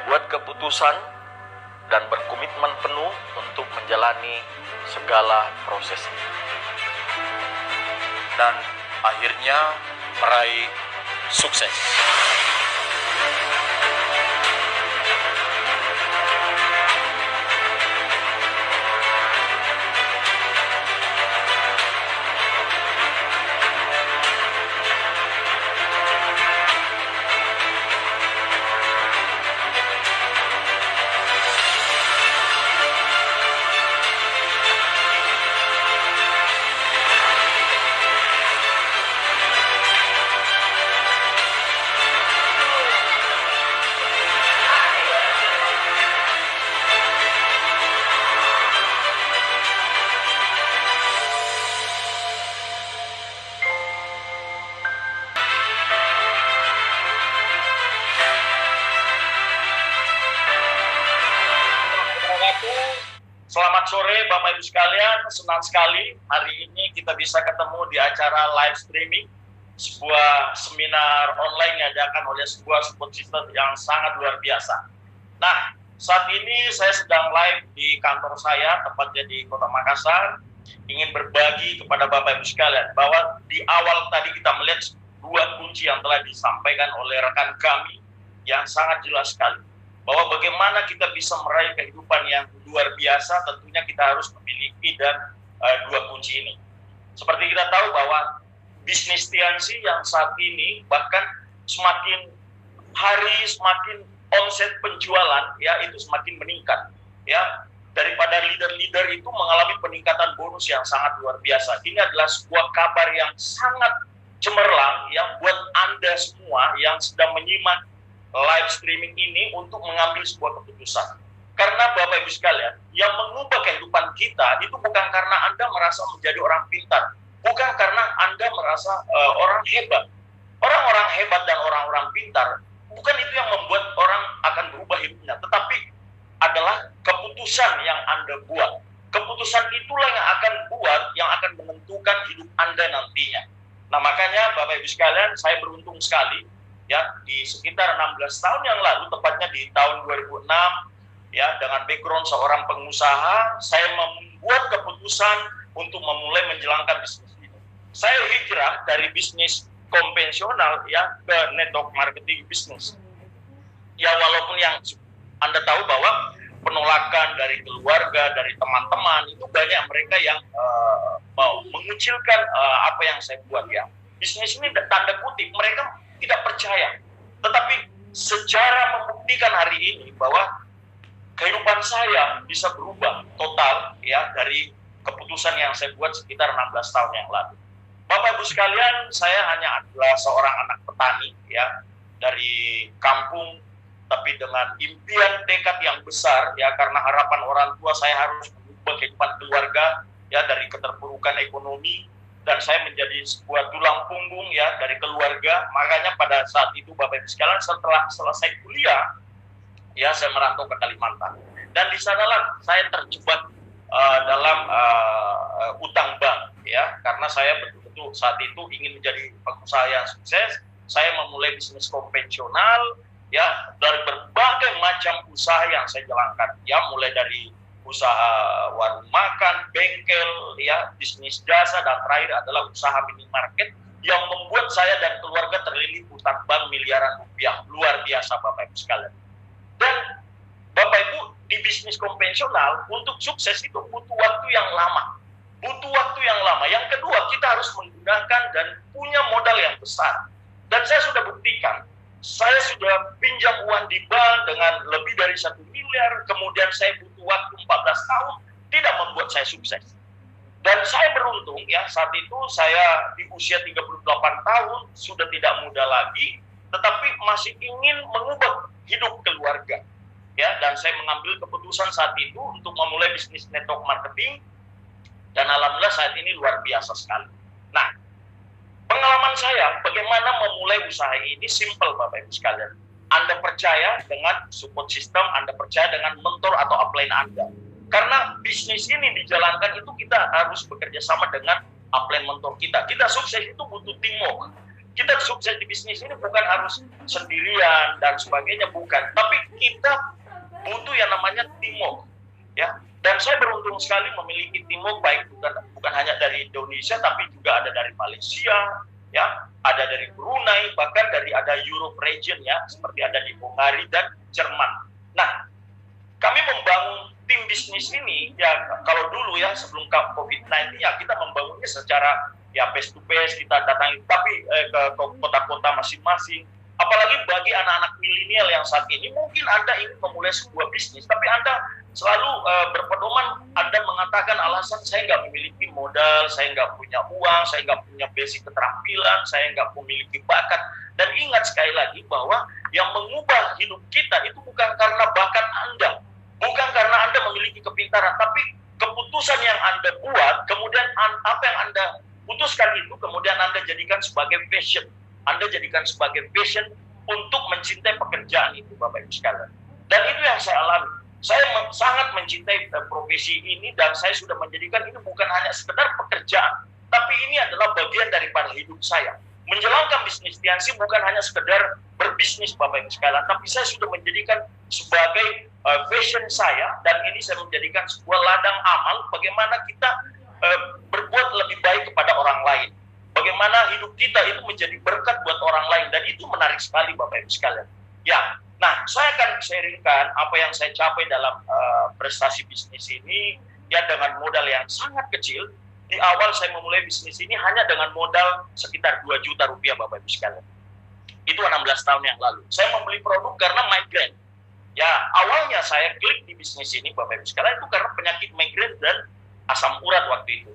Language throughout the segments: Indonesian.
membuat keputusan dan berkomitmen penuh untuk menjalani segala prosesnya. Dan akhirnya meraih sukses. Selamat sore Bapak Ibu sekalian, senang sekali hari ini kita bisa ketemu di acara live streaming sebuah seminar online yang diadakan oleh sebuah support system yang sangat luar biasa. Nah, saat ini saya sedang live di kantor saya, tepatnya di Kota Makassar, ingin berbagi kepada Bapak Ibu sekalian bahwa di awal tadi kita melihat dua kunci yang telah disampaikan oleh rekan kami yang sangat jelas sekali. Bahwa bagaimana kita bisa meraih kehidupan yang luar biasa, tentunya kita harus memiliki dua kunci ini. Seperti kita tahu bahwa bisnis Tiansi yang saat ini bahkan semakin hari semakin omset penjualan ya itu semakin meningkat ya, daripada leader-leader itu mengalami peningkatan bonus yang sangat luar biasa. Ini adalah sebuah kabar yang sangat cemerlang yang buat Anda semua yang sedang menyimak live streaming ini untuk mengambil sebuah keputusan. Karena Bapak Ibu sekalian, yang mengubah kehidupan kita itu bukan karena Anda merasa menjadi orang pintar, bukan karena Anda merasa orang hebat. Orang-orang hebat dan orang-orang pintar, bukan itu yang membuat orang akan berubah hidupnya, tetapi adalah keputusan yang Anda buat. Keputusan itulah yang akan menentukan hidup Anda nantinya. Nah, makanya Bapak Ibu sekalian, saya beruntung sekali ya, di sekitar 16 tahun yang lalu, tepatnya di tahun 2006, ya, dengan background seorang pengusaha, saya membuat keputusan untuk memulai menjalankan bisnis ini. Saya hijrah dari bisnis konvensional ya ke network marketing bisnis. Ya, walaupun yang Anda tahu bahwa penolakan dari keluarga, dari teman-teman, itu banyak mereka yang mau mengucilkan apa yang saya buat ya. Bisnis ini tanda kutip, mereka tidak percaya, tetapi secara membuktikan hari ini bahwa kehidupan saya bisa berubah total ya dari keputusan yang saya buat sekitar 16 tahun yang lalu. Bapak Ibu sekalian, saya hanya adalah seorang anak petani ya dari kampung, tapi dengan impian tekad yang besar ya, karena harapan orang tua saya harus mengubah kehidupan keluarga ya dari keterpurukan ekonomi, dan saya menjadi sebuah tulang punggung ya dari keluarga. Makanya pada saat itu Bapak Ibu sekalian, setelah selesai kuliah ya saya merantau ke Kalimantan, dan di sanalah saya terjebak dalam utang bank ya, karena saya betul-betul saat itu ingin menjadi pengusaha yang sukses. Saya memulai bisnis konvensional ya, dari berbagai macam usaha yang saya jalankan ya, mulai dari usaha warung makan, bengkel, ya, bisnis jasa, dan terakhir adalah usaha minimarket yang membuat saya dan keluarga terlilit utang bank miliaran rupiah. Luar biasa Bapak Ibu sekalian. Dan Bapak Ibu, di bisnis konvensional untuk sukses itu butuh waktu yang lama. Butuh waktu yang lama. Yang kedua, kita harus menggunakan dan punya modal yang besar. Dan saya sudah buktikan, saya sudah pinjam uang di bank dengan lebih dari 1 miliar, kemudian saya butuh waktu 14 tahun, tidak membuat saya sukses. Dan saya beruntung ya, saat itu saya di usia 38 tahun, sudah tidak muda lagi, tetapi masih ingin mengubah hidup keluarga. Ya, dan saya mengambil keputusan saat itu untuk memulai bisnis network marketing, dan alhamdulillah saat ini luar biasa sekali. Nah, pengalaman saya bagaimana memulai usaha ini simple Bapak Ibu sekalian. Anda percaya dengan support system, Anda percaya dengan mentor atau upline Anda. Karena bisnis ini dijalankan itu kita harus bekerja sama dengan upline mentor kita. Kita sukses itu butuh teamwork. Kita sukses di bisnis ini bukan harus sendirian dan sebagainya, bukan. Tapi kita butuh yang namanya teamwork, ya. Dan saya beruntung sekali memiliki teamwork baik bukan hanya dari Indonesia, tapi juga ada dari Malaysia, ya, ada dari Brunei, bahkan dari ada Europe region, ya, seperti ada di Hungari dan Jerman. Nah, kami membangun tim bisnis ini, ya, kalau dulu ya sebelum COVID-19 ya kita membangunnya secara ya face to face, kita datangi tapi ke kota-kota masing-masing. Apalagi bagi anak-anak milenial yang saat ini, mungkin Anda ingin memulai sebuah bisnis, tapi Anda selalu berpedoman, Anda mengatakan alasan saya nggak memiliki modal, saya nggak punya uang, saya nggak punya basic keterampilan, saya nggak memiliki bakat. Dan ingat sekali lagi bahwa yang mengubah hidup kita itu bukan karena bakat Anda, bukan karena Anda memiliki kepintaran, tapi keputusan yang Anda buat, kemudian apa yang Anda putuskan itu, kemudian Anda jadikan sebagai passion. Anda jadikan sebagai passion untuk mencintai pekerjaan itu, Bapak Ibu sekalian. Dan itu yang saya alami. Saya sangat mencintai profesi ini dan saya sudah menjadikan ini bukan hanya sekedar pekerjaan, tapi ini adalah bagian daripada hidup saya. Menjalankan bisnis Tiansi bukan hanya sekedar berbisnis, Bapak Ibu sekalian, tapi saya sudah menjadikan sebagai passion saya, dan ini saya menjadikan sebuah ladang amal bagaimana kita berbuat lebih baik kepada orang lain. Bagaimana hidup kita itu menjadi berkat buat orang lain, dan itu menarik sekali, Bapak Ibu sekalian. Ya, nah saya akan sharingkan apa yang saya capai dalam prestasi bisnis ini, ya dengan modal yang sangat kecil. Di awal saya memulai bisnis ini hanya dengan modal sekitar 2 juta rupiah, Bapak Ibu sekalian. Itu 16 tahun yang lalu. Saya membeli produk karena migrain. Ya, awalnya saya klik di bisnis ini, Bapak Ibu sekalian, itu karena penyakit migrain dan asam urat waktu itu.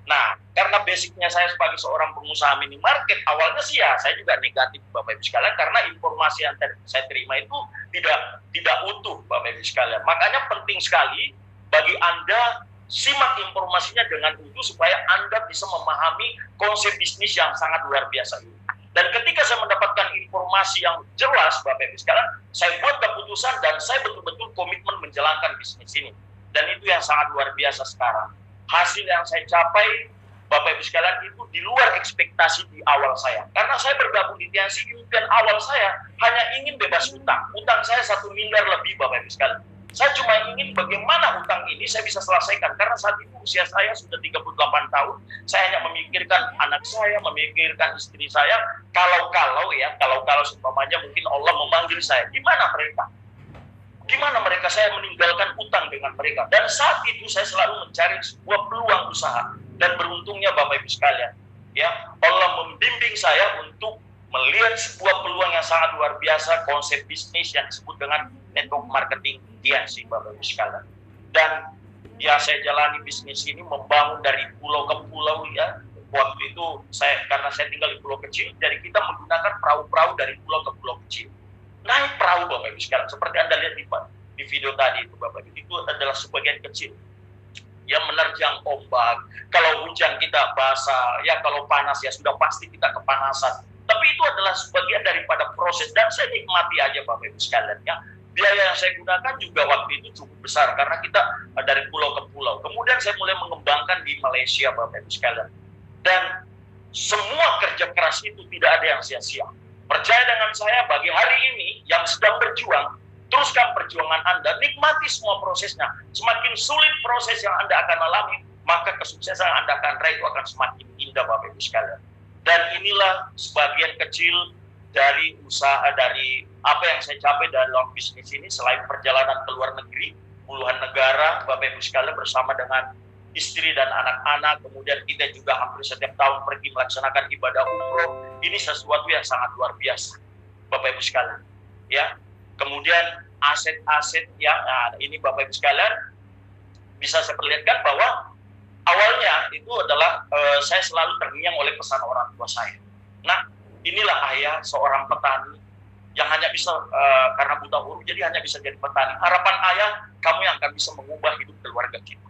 Nah, karena basicnya saya sebagai seorang pengusaha minimarket, awalnya sih ya saya juga negatif, Bapak Ibu sekalian, karena informasi yang saya terima itu tidak utuh, Bapak Ibu sekalian. Makanya penting sekali bagi Anda simak informasinya dengan utuh supaya Anda bisa memahami konsep bisnis yang sangat luar biasa ini. Dan ketika saya mendapatkan informasi yang jelas, Bapak Ibu sekalian, saya buat keputusan dan saya betul-betul komitmen menjalankan bisnis ini. Dan itu yang sangat luar biasa sekarang. Hasil yang saya capai, Bapak Ibu sekalian, itu di luar ekspektasi di awal saya. Karena saya bergabung di Tiansi, impian awal saya hanya ingin bebas utang. Utang saya 1 miliar lebih, Bapak Ibu sekalian. Saya cuma ingin bagaimana utang ini saya bisa selesaikan. Karena saat itu usia saya sudah 38 tahun. Saya hanya memikirkan anak saya, memikirkan istri saya. Kalau seumpamanya mungkin Allah memanggil saya, gimana mereka? Gimana mereka, saya meninggalkan utang dengan mereka. Dan saat itu saya selalu mencari sebuah peluang usaha. Dan beruntungnya Bapak Ibu sekalian, ya, Allah membimbing saya untuk melihat sebuah peluang yang sangat luar biasa, konsep bisnis yang disebut dengan network marketing Tiansi, Bapak Ibu sekalian. Dan ya saya jalani bisnis ini membangun dari pulau ke pulau, ya. Waktu itu karena saya tinggal di pulau kecil, jadi kita menggunakan perahu-perahu dari pulau ke pulau kecil. Naik perahu, Bapak Ibu sekalian, seperti Anda lihat di video tadi itu, Bapak Ibu, itu adalah sebagian kecil yang menerjang ombak. Kalau hujan kita basah, ya kalau panas ya sudah pasti kita kepanasan. Tapi itu adalah sebagian daripada proses, dan saya nikmati aja, Bapak Ibu sekalian, ya. Biaya yang saya gunakan juga waktu itu cukup besar karena kita dari pulau ke pulau. Kemudian saya mulai mengembangkan di Malaysia, Bapak Ibu sekalian. Dan semua kerja keras itu tidak ada yang sia-sia. Percaya dengan saya, bagi hari ini yang sedang berjuang, teruskan perjuangan Anda, nikmati semua prosesnya. Semakin sulit proses yang Anda akan alami, maka kesuksesan yang Anda akan raih itu akan semakin indah, Bapak Ibu sekalian. Dan inilah sebagian kecil dari usaha, dari apa yang saya capai dalam bisnis ini, selain perjalanan ke luar negeri, puluhan negara, Bapak Ibu sekalian, bersama dengan istri dan anak-anak. Kemudian kita juga hampir setiap tahun pergi melaksanakan ibadah umroh. Ini sesuatu yang sangat luar biasa, Bapak Ibu sekalian, ya. Kemudian aset-aset yang ini, Bapak Ibu sekalian, bisa saya perlihatkan bahwa awalnya itu adalah saya selalu terngiang oleh pesan orang tua saya. Nah, inilah ayah seorang petani yang hanya bisa karena buta huruf, jadi hanya bisa jadi petani. Harapan ayah, kamu yang akan bisa mengubah hidup keluarga kita.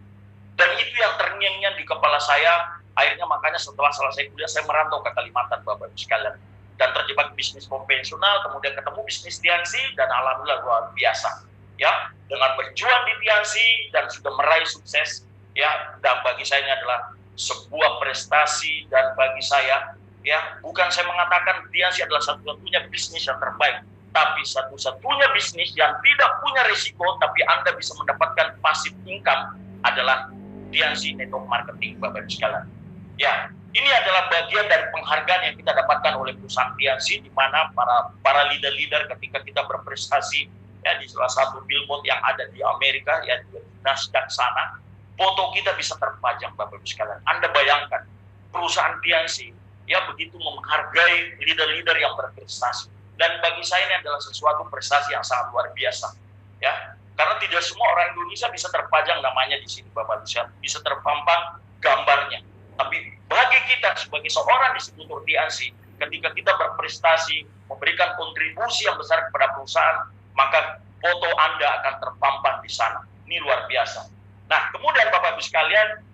Dan itu yang terngiang-ngiang di kepala saya. Akhirnya makanya setelah selesai kuliah saya merantau ke Kalimantan, Bapak Ibu sekalian, dan terjebak bisnis konvensional, kemudian ketemu bisnis Tiansi, dan alhamdulillah luar biasa, ya, dengan berjuang di Tiansi dan sudah meraih sukses, ya. Dan bagi saya ini adalah sebuah prestasi, dan bagi saya, Ya, bukan saya mengatakan Tiansi adalah satu-satunya bisnis yang terbaik, tapi satu-satunya bisnis yang tidak punya risiko, tapi Anda bisa mendapatkan passive income adalah Tiansi Network Marketing, Bapak Ibu sekalian. Ya, ini adalah bagian dari penghargaan yang kita dapatkan oleh perusahaan Tiansi, di mana para leader-leader ketika kita berprestasi ya di salah satu billboard yang ada di Amerika, ya di Nasdaq sana, foto kita bisa terpajang, Bapak Ibu sekalian. Anda bayangkan perusahaan Tiansi ya begitu menghargai leader-leader yang berprestasi, dan bagi saya ini adalah sesuatu prestasi yang sangat luar biasa, ya. Karena tidak semua orang Indonesia bisa terpajang namanya di sini, Bapak Ibu, bisa terpampang gambarnya. Tapi bagi kita sebagai seorang distributor Tiansi, ketika kita berprestasi, memberikan kontribusi yang besar kepada perusahaan, maka foto Anda akan terpampang di sana. Ini luar biasa. Nah, kemudian Bapak Ibu sekalian,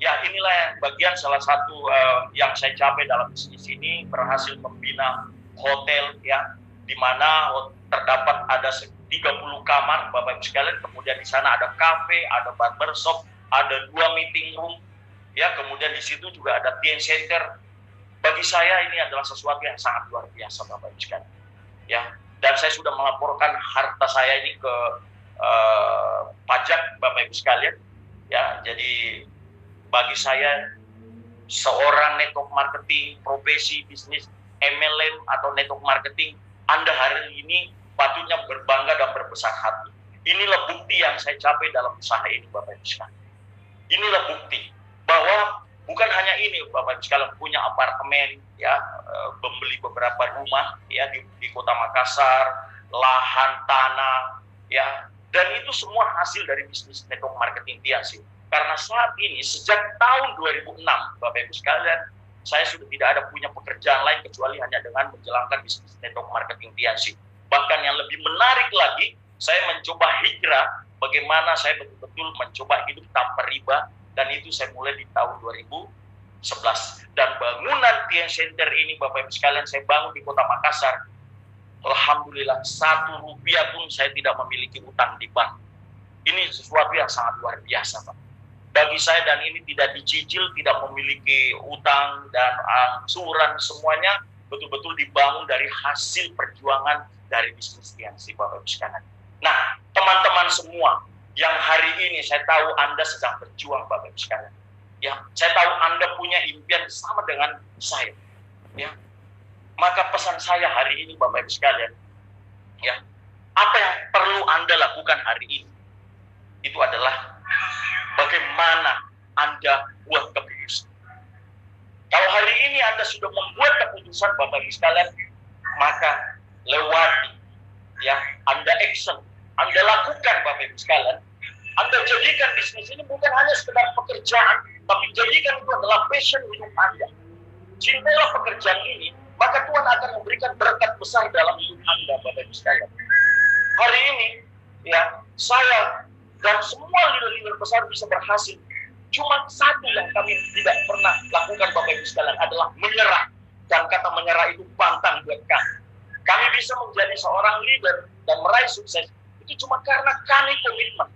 ya inilah yang bagian salah satu yang saya capai dalam bisnis ini, berhasil membina hotel ya, di mana terdapat ada 30 kamar, Bapak Ibu sekalian. Kemudian di sana ada kafe, ada barbershop, ada 2 meeting room, ya. Kemudian di situ juga ada teen center. Bagi saya ini adalah sesuatu yang sangat luar biasa, Bapak Ibu sekalian. Ya, dan saya sudah melaporkan harta saya ini ke pajak, Bapak Ibu sekalian. Ya, jadi bagi saya seorang network marketing, profesi bisnis MLM atau network marketing, Anda hari ini patutnya berbangga dan berbesar hati. Inilah bukti yang saya capai dalam usaha ini, Bapak Ibu sekalian. Inilah bukti bahwa bukan hanya ini, Bapak Ibu sekalian, punya apartemen, ya, membeli beberapa rumah, ya, di Kota Makassar, lahan tanah, ya, dan itu semua hasil dari bisnis network marketing Tiansi. Karena saat ini sejak tahun 2006, Bapak Ibu sekalian, saya sudah tidak ada punya pekerjaan lain kecuali hanya dengan menjalankan bisnis network marketing Tiansi. Bahkan yang lebih menarik lagi, saya mencoba hijrah, bagaimana saya betul-betul mencoba hidup tanpa riba, dan itu saya mulai di tahun 2011. Dan bangunan Tien Center ini, Bapak Ibu sekalian, saya bangun di Kota Makassar. Alhamdulillah, 1 rupiah pun saya tidak memiliki utang di bank. Ini sesuatu yang sangat luar biasa, Pak. Bagi saya, dan ini tidak dicicil, tidak memiliki utang dan angsuran, semuanya betul-betul dibangun dari hasil perjuangan dari bisnis Tiansi, Bapak Ibu sekalian. Nah, teman-teman semua yang hari ini saya tahu Anda sedang berjuang, Bapak Ibu sekalian. Ya, saya tahu Anda punya impian sama dengan saya. Ya, maka pesan saya hari ini, Bapak Ibu sekalian, ya, apa yang perlu Anda lakukan hari ini? Itu adalah bagaimana Anda buat keputusan. Kalau hari ini Anda sudah membuat keputusan, Bapak Ibu sekalian, maka lewati, ya, Anda action, Anda lakukan, Bapak Ibu sekalian. Anda jadikan bisnis ini bukan hanya sekedar pekerjaan, tapi jadikan itu adalah passion hidup Anda. Cintailah pekerjaan ini, maka Tuhan akan memberikan berkat besar dalam hidup Anda, Bapak Ibu sekalian. Hari ini, ya, saya dan semua leader-leader besar bisa berhasil. Cuma satu yang kami tidak pernah lakukan, Bapak Ibu sekalian, adalah menyerah. Dan kata menyerah itu pantang buat kami. Kami bisa menjadi seorang leader dan meraih sukses itu cuma karena kami komitmen.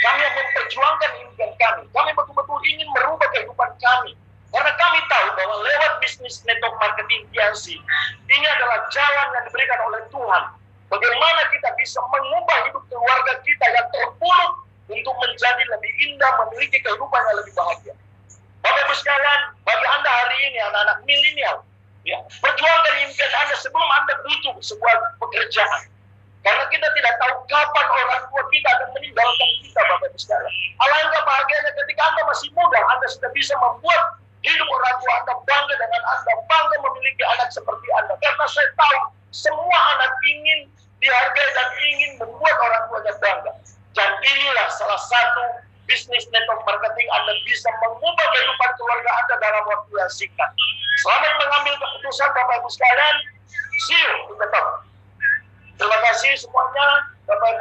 Kami yang memperjuangkan impian kami. Kami betul-betul ingin merubah kehidupan kami. Karena kami tahu bahwa lewat bisnis network marketing Tiansi, ini adalah jalan yang diberikan oleh Tuhan. Bagaimana kita bisa mengubah hidup keluarga kita yang terpuruk untuk menjadi lebih indah, memiliki kehidupan yang lebih bahagia. Bapak Ibu sekalian, bagi Anda hari ini, anak-anak milenial, ya, perjuangkan impian Anda sebelum Anda butuh sebuah pekerjaan. Karena kita tidak tahu kapan orang tua kita akan meninggalkan kita, Bapak Ibu sekalian. Alangkah bahagianya ketika Anda masih muda, Anda sudah bisa membuat hidup orang tua Anda bangga dengan Anda, bangga memiliki anak seperti Anda. Karena saya tahu semua anak ingin dihargai dan ingin membuat orang tuanya bangga. Dan inilah salah satu bisnis network marketing Anda bisa mengubah kehidupan keluarga Anda dalam waktu yang singkat. Selamat mengambil keputusan, Bapak Ibu sekalian. See you in the top. Terima kasih semuanya, Bapak Ibu.